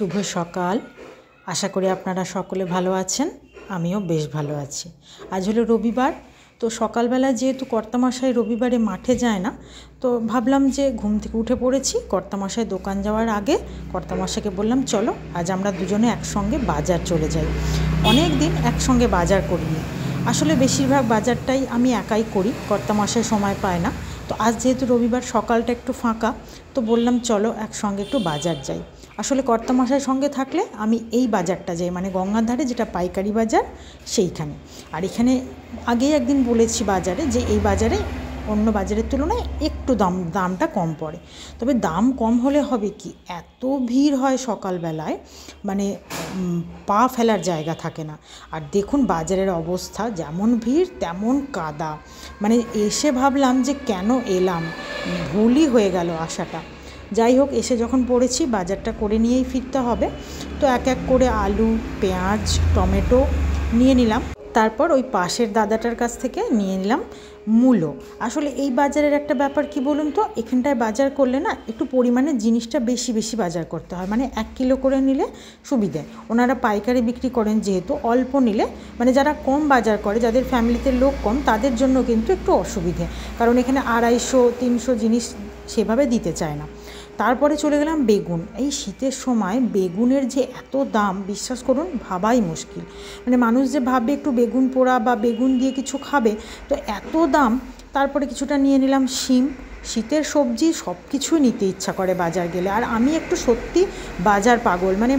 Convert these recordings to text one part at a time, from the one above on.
শুভ সকাল। আশা করি আপনারা সকলে ভালো আছেন, আমিও বেশ ভালো আছি। আজ হলো রবিবার, তো সকালবেলা যেহেতু কর্তামশাই রবিবারে মাঠে যায় না, তো ভাবলাম যে ঘুম থেকে উঠে পড়েছি, কর্তামশাই দোকান যাওয়ার আগে কর্তামশাইকে বললাম চলো আজ আমরা দুজনে একসঙ্গে বাজার চলে যাই। অনেক দিন একসঙ্গে বাজার করিনি, আসলে বেশিরভাগ বাজারটাই আমি একাই করি, কর্তামশাই সময় পায় না। তো আজ যেহেতু রবিবার সকালটা একটু ফাঁকা, তো বললাম চলো একসঙ্গে একটু বাজার যাই। আসলে কর্তামশাইয়ের সঙ্গে থাকলে আমি এই বাজারটা যাই, মানে গঙ্গার ধারে যেটা পাইকারি বাজার সেইখানে। আর এখানে আগেই একদিন বলেছি বাজারে যে এই বাজারে অন্য বাজারের তুলনায় একটু দামটা কম পড়ে। তবে দাম কম হলে হবে কি, এত ভিড় হয় সকালবেলায়, মানে পা ফেলার জায়গা থাকে না। আর দেখুন বাজারের অবস্থা, যেমন ভিড় তেমন কাদা, মানে এসে ভাবলাম যে কেন এলাম, ভুলই হয়ে গেল আসাটা। যাই হোক, এসে যখন পড়েছি বাজারটা করে নিয়েই ফিরতে হবে, তো এক এক করে আলু, পেঁয়াজ, টমেটো নিয়ে নিলাম। তারপর ওই পাশের দাদাটার কাছ থেকে নিয়ে নিলাম মূলো। আসলে এই বাজারের একটা ব্যাপার কি বলুন তো, এখানটায় বাজার করলে না একটু পরিমাণে জিনিসটা বেশি বেশি বাজার করতে হয়, মানে 1 কিলো করে নিলে সুবিধে। ওনারা পাইকারি বিক্রি করেন যেহেতু, অল্প নিলে মানে যারা কম বাজার করে, যাদের ফ্যামিলিতে লোক কম, তাদের জন্য কিন্তু একটু অসুবিধে, কারণ এখানে 250-300 জিনিস সেভাবে দিতে চায় না। তারপরে চলে গেলাম বেগুন। এই শীতের সময় বেগুনের যে এত দাম, বিশ্বাস করুন ভাবাই মুশকিল। মানে মানুষ যে ভাববে একটু বেগুন পোড়া বা বেগুন দিয়ে কিছু খাবে, তো এত দাম। তারপরে কিছুটা নিয়ে নিলাম শিম। শীতের সবজি সব কিছুই নিতে ইচ্ছা করে বাজার গেলে, আর আমি একটু সত্যি বাজার পাগল। মানে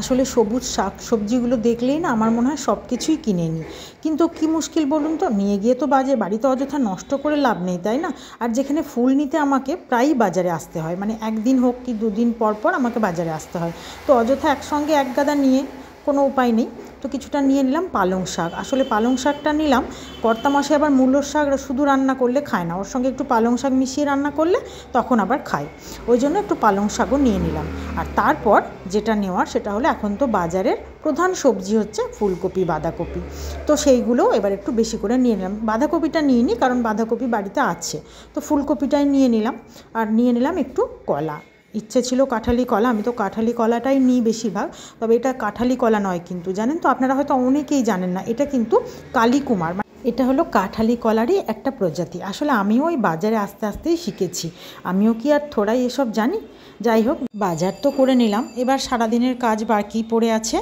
আসলে সবুজ শাক সবজিগুলো দেখলেই না আমার মনে হয় সব কিছুই কিনে নিই। কিন্তু কি মুশকিল বলুন তো, নিয়ে গিয়ে তো বাড়িতে অযথা নষ্ট করে লাভ নেই, তাই না? আর যেখানে ফুল নিতে আমাকে প্রায়ই বাজারে আসতে হয়, মানে একদিন হোক কি 2 দিন পর পর আমাকে বাজারে আসতে হয়, তো অযথা একসঙ্গে এক গাদা নিয়ে কোনো উপায় নেই। তো কিছুটা নিয়ে নিলাম পালং শাক। আসলে পালং শাকটা নিলাম, কর্তামশাই আবার মূলোর শাক শুধু রান্না করলে খায় না, ওর সঙ্গে একটু পালং শাক মিশিয়ে রান্না করলে তখন আবার খায়, ওই জন্য একটু পালং শাকও নিয়ে নিলাম। আর তারপর যেটা নেওয়ার সেটা হলো, এখন তো বাজারের প্রধান সবজি হচ্ছে ফুলকপি, বাঁধাকপি, তো সেইগুলো এবার একটু বেশি করে নিয়ে নিলাম। বাঁধাকপিটা নিয়ে নিই কারণ বাঁধাকপি বাড়িতে আছে, তো ফুলকপিটাই নিয়ে নিলাম। আর নিয়ে নিলাম একটু কলা, ইচ্ছে ছিল কাঁঠালি কলা, আমি তো কাঁঠালি কলাটাই নিই বেশিরভাগ। তবে এটা কাঁঠালি কলা নয় কিন্তু, জানেন তো আপনারা হয়তো অনেকেই জানেন না, এটা কিন্তু কালীকুমার, এটা হলো কাঁঠালি কলারই একটা প্রজাতি। আসলে আমিও ওই বাজারে আস্তে আস্তেই শিখেছি, আমিও কি আর থোড়াই এসব জানি। যাই হোক, বাজার তো করে নিলাম, এবার সারাদিনের কাজ বাকি পড়ে আছে।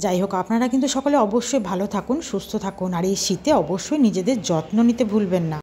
যাই হোক, আপনারা কিন্তু সকলে অবশ্যই ভালো থাকুন, সুস্থ থাকুন, আর এই শীতে অবশ্যই নিজেদের যত্ন নিতে ভুলবেন না।